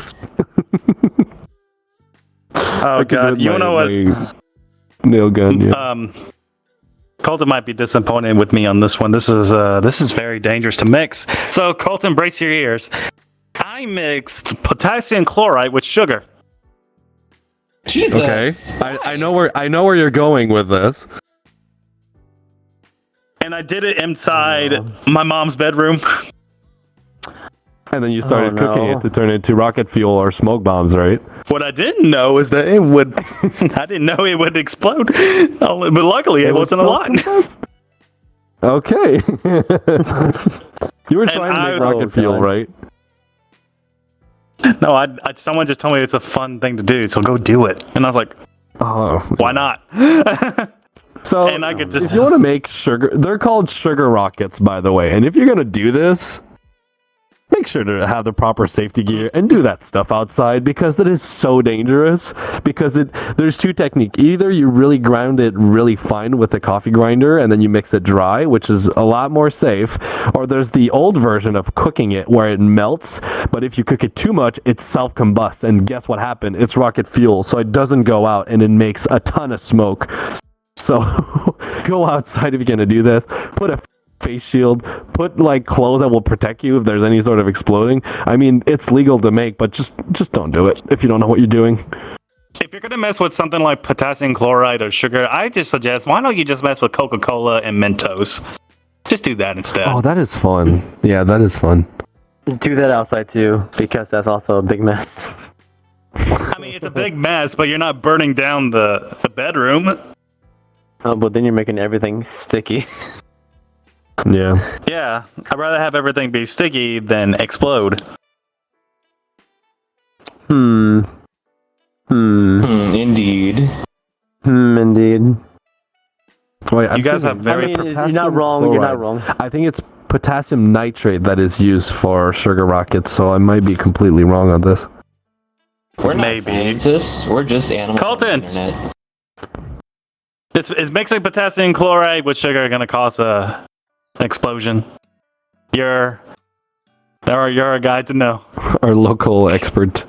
Oh god, you know what? Nail gun. Yeah. Colton might be disappointed with me on this one. This is very dangerous to mix. So Colton, brace your ears. I mixed potassium chloride with sugar. Jesus. Okay. I know where you're going with this. And I did it inside my mom's bedroom. And then you started cooking it to turn it into rocket fuel or smoke bombs, right? What I didn't know is that it would. I didn't know it would explode. But luckily, it wasn't a lot. Okay. You were trying to make rocket fuel, right? No, someone just told me it's a fun thing to do, so go do it. And I was like, oh, why not? So, and I could just... if you want to make sugar, they're called sugar rockets, by the way. And if you're going to do this, make sure to have the proper safety gear and do that stuff outside, because that is so dangerous. Because there's two techniques. Either you really ground it really fine with a coffee grinder and then you mix it dry, which is a lot more safe. Or there's the old version of cooking it where it melts, but if you cook it too much, it self-combusts. And guess what happened? It's rocket fuel, so it doesn't go out and it makes a ton of smoke. So go outside if you're going to do this. Put a face shield, put like clothes that will protect you if there's any sort of exploding. I mean, it's legal to make, but just don't do it if you don't know what you're doing. If you're gonna mess with something like potassium chloride or sugar, I just suggest, why don't you just mess with Coca-Cola and Mentos? Just do that instead. Oh, that is fun. Yeah, that is fun. Do that outside too, because that's also a big mess. I mean, it's a big mess, but you're not burning down the bedroom. Oh, but then you're making everything sticky. Yeah. Yeah, I'd rather have everything be sticky than explode. Indeed. Indeed. Wait, You guys have very... you're not wrong. You're not wrong. I think it's potassium nitrate that is used for sugar rockets, so I might be completely wrong on this. We're not Maybe. scientists. We're just animals. Colton! On the internet. Is mixing potassium chloride with sugar gonna cause an explosion? You're a guy to know. Our local expert.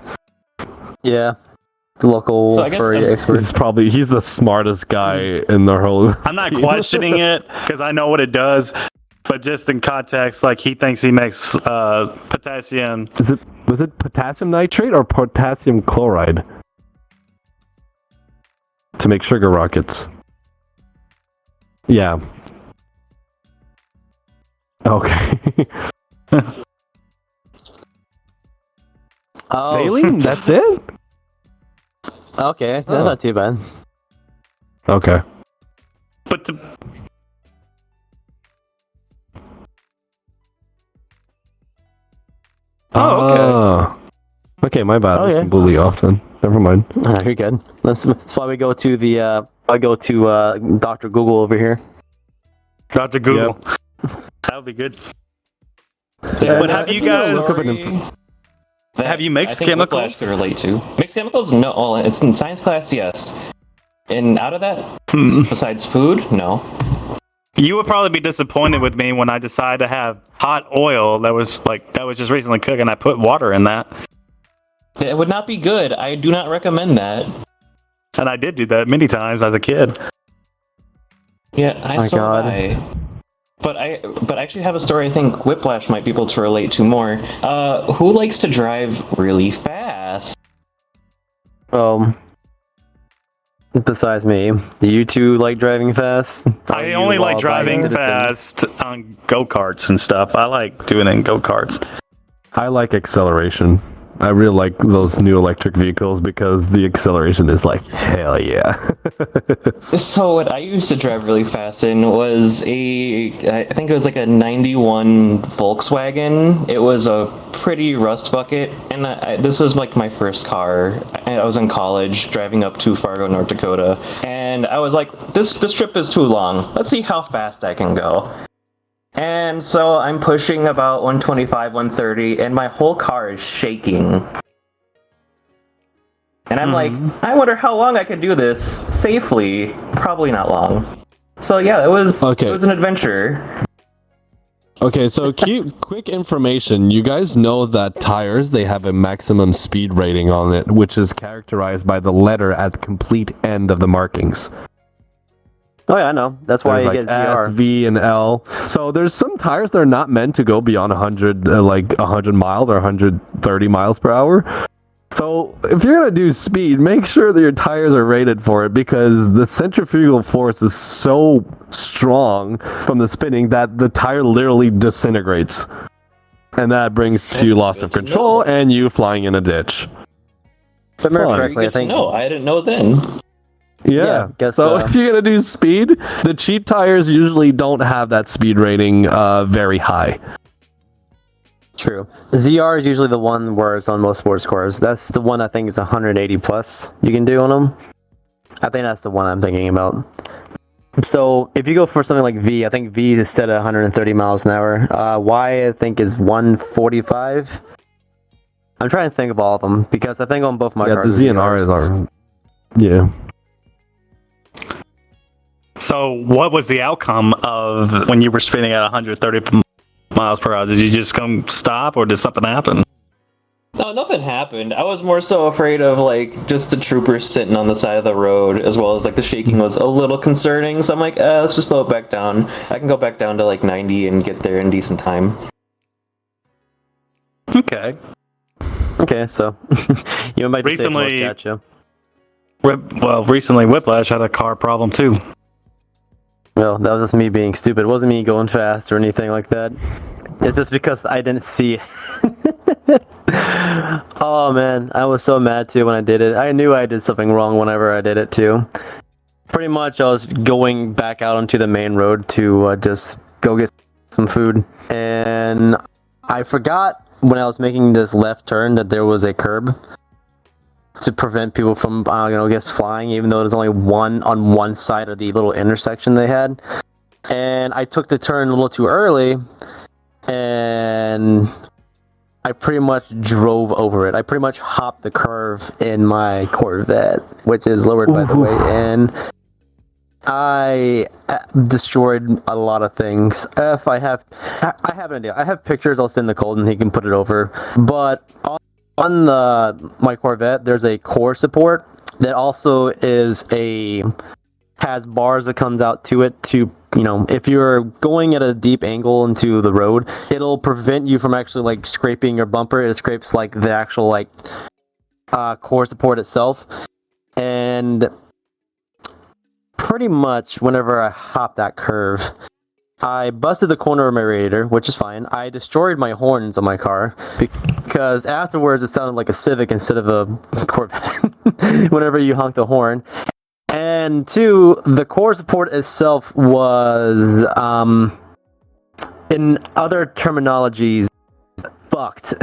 Yeah. The local So I guess furry expert. He's the smartest guy in the whole... I'm not questioning it because I know what it does, but just in context, like he thinks he makes potassium. Was it potassium nitrate or potassium chloride to make sugar rockets? Yeah. Okay. Oh. Saline? That's it? Okay, that's not too bad. Okay. But okay. Okay, my bad. I was Okay. completely off then. Never mind. You're good. That's why we go to the. I go to Dr. Google over here. Dr. Google. That would be good. Yeah, But have you guys? That Have you mixed I think chemicals? Whiplash could relate to. Mixed chemicals? No. Oh, it's in science class, yes. And out of that, besides food, no. You would probably be disappointed with me when I decided to have hot oil that was just recently cooked, and I put water in that. It would not be good. I do not recommend that. And I did do that many times as a kid. Yeah, My saw God. that. But I actually have a story I think Whiplash might be able to relate to more. Who likes to drive really fast? Besides me, do you two like driving fast? I only like driving fast on go-karts and stuff. I like doing it in go-karts. I like acceleration. I really like those new electric vehicles because the acceleration is like, hell yeah. So what I used to drive really fast in was I think it was like a 91 Volkswagen. It was a pretty rust bucket, and this was like my first car. I was in college driving up to Fargo, North Dakota, and I was like, this trip is too long. Let's see how fast I can go. And so I'm pushing about 125, 130, and my whole car is shaking. And I'm like, I wonder how long I could do this safely. Probably not long. So yeah, it was an adventure. Okay, so quick information. You guys know that tires, they have a maximum speed rating on it, which is characterized by the letter at the complete end of the markings. Oh yeah, I know. That's why you get ZR. S, V, and L. So there's some tires that are not meant to go beyond 100, 100 miles or 130 miles per hour. So if you're gonna do speed, make sure that your tires are rated for it, because the centrifugal force is so strong from the spinning that the tire literally disintegrates, and that brings to loss of control and you flying in a ditch. If I remember correctly, I think. No, I didn't know then. Yeah, guess so if you're gonna do speed, the cheap tires usually don't have that speed rating very high. True. ZR is usually the one where it's on most sports cars. That's the one I think is 180 plus you can do on them. I think that's the one I'm thinking about. So if you go for something like V, I think V is set at 130 miles an hour. Y I think is 145. I'm trying to think of all of them because I think on both my cars. The Z and R is our. Yeah. So what was the outcome of when you were spinning at 130 miles per hour? Did you just come stop, or did something happen? No, nothing happened. I was more so afraid of like just the troopers sitting on the side of the road, as well as like the shaking was a little concerning. So I'm like, let's just slow it back down. I can go back down to like 90 and get there in decent time. Okay, so you might recently. Gotcha. Recently Whiplash had a car problem too. Well, that was just me being stupid. It wasn't me going fast or anything like that. It's just because I didn't see it. Oh man, I was so mad too when I did it. I knew I did something wrong whenever I did it too. Pretty much I was going back out onto the main road to just go get some food. And I forgot when I was making this left turn that there was a curb to prevent people from, flying, even though there's only one on one side of the little intersection they had. And I took the turn a little too early, and I pretty much drove over it. I pretty much hopped the curve in my Corvette, which is lowered, by the way, and I destroyed a lot of things. I have an idea. I have pictures. I'll send Nicole, and he can put it over. But on my Corvette, there's a core support that also has bars that comes out to it to, if you're going at a deep angle into the road, it'll prevent you from actually like scraping your bumper. It scrapes like the actual core support itself. And pretty much whenever I hop that curve, I busted the corner of my radiator, which is fine. I destroyed my horns on my car because afterwards it sounded like a Civic instead of a Corvette whenever you honk the horn. And two, the core support itself was, in other terminologies, fucked.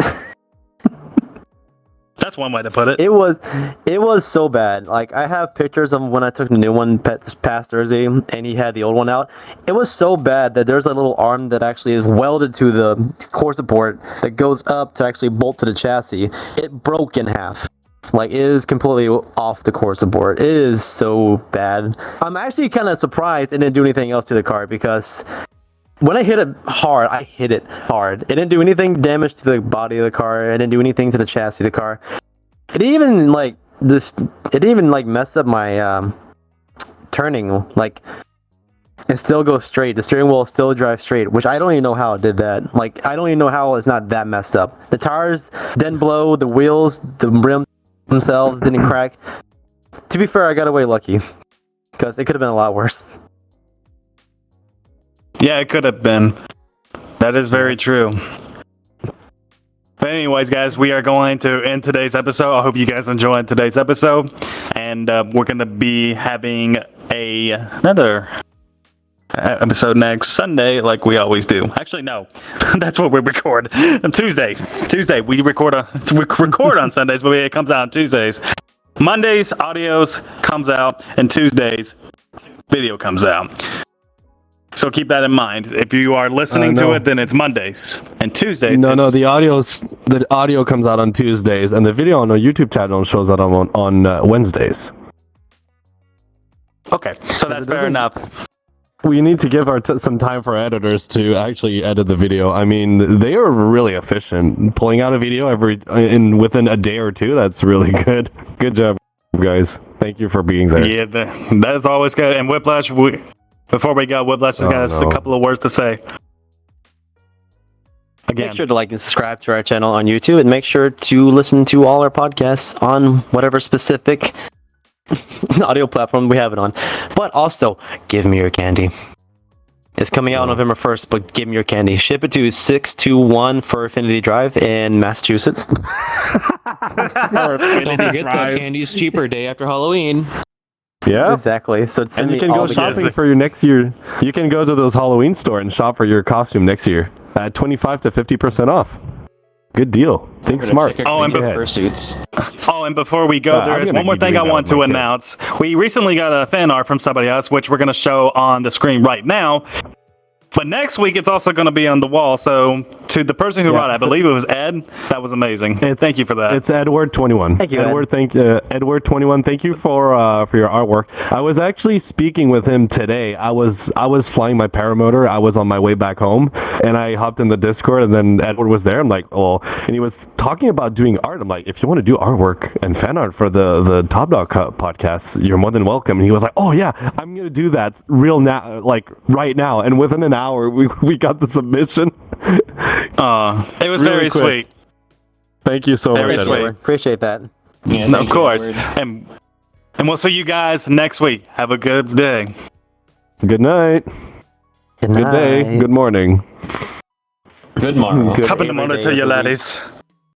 That's one way to put it. It was so bad. Like, I have pictures of when I took the new one this past Thursday, and he had the old one out. It was so bad that there's a little arm that actually is welded to the core support that goes up to actually bolt to the chassis. It broke in half. Like, it is completely off the core support. It is so bad. I'm actually kind of surprised it didn't do anything else to the car, because when I hit it hard, I hit it hard. It didn't do anything damage to the body of the car. It didn't do anything to the chassis of the car. It even mess up my turning. Like, it still goes straight. The steering wheel still drives straight, which I don't even know how it did that. Like, I don't even know how it's not that messed up. The tires didn't blow, the wheels, the rims themselves didn't crack. To be fair, I got away lucky, because it could have been a lot worse. Yeah, it could have been. That is very true. But anyways, guys, we are going to end today's episode. I hope you guys enjoyed today's episode. And we're going to be having another episode next Sunday like we always do. Actually, no. That's what we record. Tuesday. We record on Sundays, but it comes out on Tuesdays. Mondays, audios comes out, and Tuesdays, video comes out. So keep that in mind. If you are listening to it, then it's Mondays and Tuesdays. No, the audio comes out on Tuesdays, and the video on our YouTube channel shows out on Wednesdays. Okay, so that's fair enough. We need to give some time for editors to actually edit the video. I mean, they are really efficient. Pulling out a video within a day or two, that's really good. Good job, guys. Thank you for being there. Yeah, that is always good. And Whiplash, before we go, Whiplash has got a couple of words to say. Again. Make sure to like and subscribe to our channel on YouTube, and make sure to listen to all our podcasts on whatever specific audio platform we have it on. But also, give me your candy. It's coming out November 1st, but give me your candy. Ship it to 621 for Affinity Drive in Massachusetts. Don't forget that candy's cheaper day after Halloween. Yeah, exactly. So and you can go shopping for your next year. You can go to those Halloween store and shop for your costume next year at 25 to 50% off. Good deal. Think smart. And before we go, there is one more thing I want to announce. We recently got a fan art from somebody else, which we're going to show on the screen right now. But next week, it's also going to be on the wall. So, to the person who wrote it, I believe it was Ed. That was amazing. Thank you for that. It's Edward21. Thank you, Edward. Edward21. Thank you for your artwork. I was actually speaking with him today. I was flying my paramotor. I was on my way back home, and I hopped in the Discord, and then Edward was there. I'm like, oh, and he was talking about doing art. I'm like, if you want to do artwork and fan art for the Top Dog podcast, you're more than welcome. And he was like, oh yeah, I'm gonna do that right now. And within an hour, we got the submission. It was really very sweet. Thank you so much, Very Edward. sweet. Appreciate that. Yeah, No, of course. And we'll see you guys next week. Have a good day. Good night. Good night. Good day. Good morning. Good morning. Good Top of the morning to you, every day of the week. laddies.